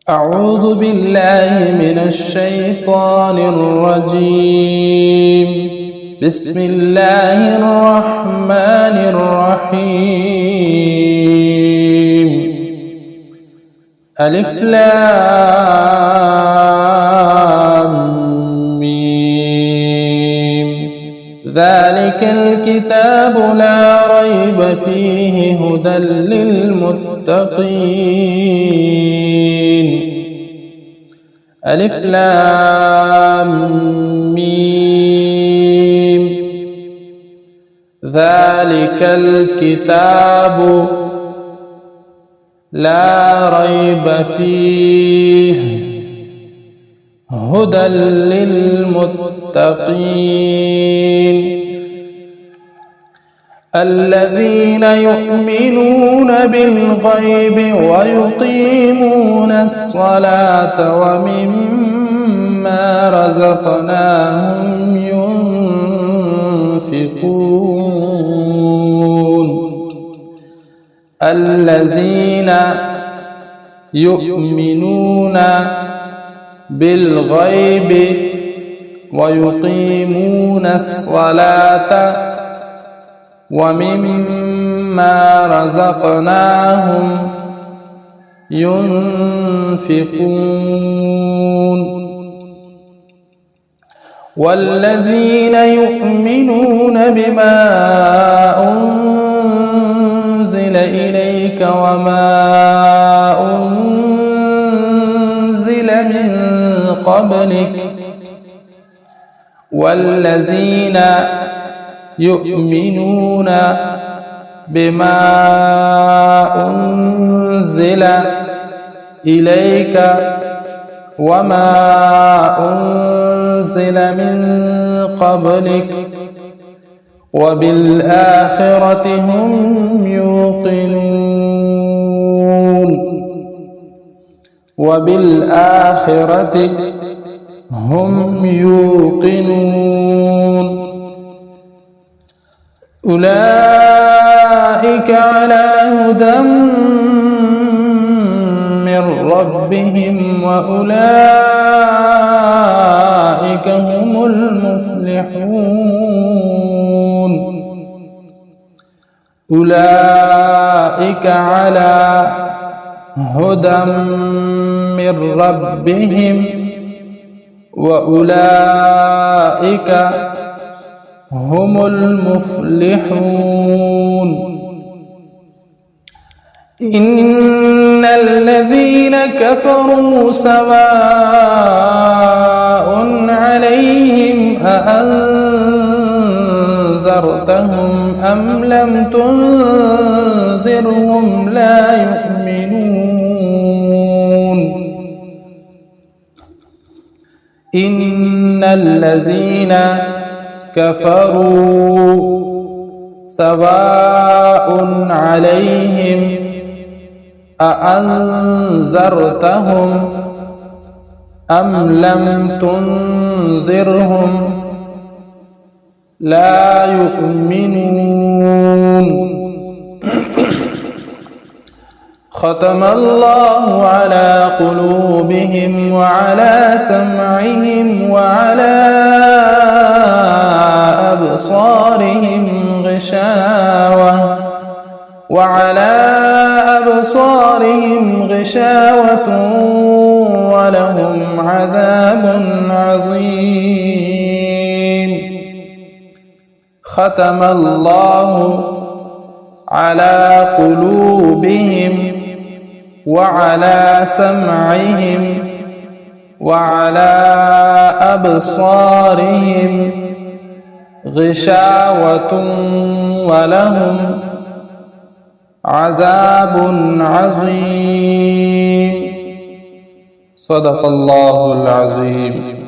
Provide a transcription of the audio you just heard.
أعوذ بالله من الشيطان الرجيم. بسم الله الرحمن الرحيم. ألف لام ميم. ذلك الكتاب لا ريب فيه هدى للمتقين. ألف لام ميم. ذلك الكتاب لا ريب فيه هدى للمتقين. الذين يؤمنون بالغيب ويقيمون الصلاة ومما رزقناهم ينفقون. الذين يؤمنون بالغيب ويقيمون الصلاة ومما رزقناهم ينفقون. والذين يؤمنون بما أنزل إليك وما أنزل من قبلك والذين يؤمنون بما أنزل إليك وما أنزل من قبلك وبالآخرة هم يوقنون. وبالآخرة هم يوقنون. أولئك على هدى من ربهم وأولئك هم المفلحون. أولئك على هدى من ربهم وأولئك هم المفلحون. إن الذين كفروا سواء عليهم أأنذرتهم أم لم تنذرهم لا يؤمنون. إن الذين كفروا سواء عليهم أأنذرتهم أم لم تنذرهم لا يؤمنون. ختم الله على قلوبهم وعلى سمعهم وعلى أبصارهم غشاوة ولهم عذاب عظيم. ختم الله على قلوبهم وعلى سمعهم وعلى أبصارهم غشاوة ولهم عذاب عظيم. صدق الله العظيم.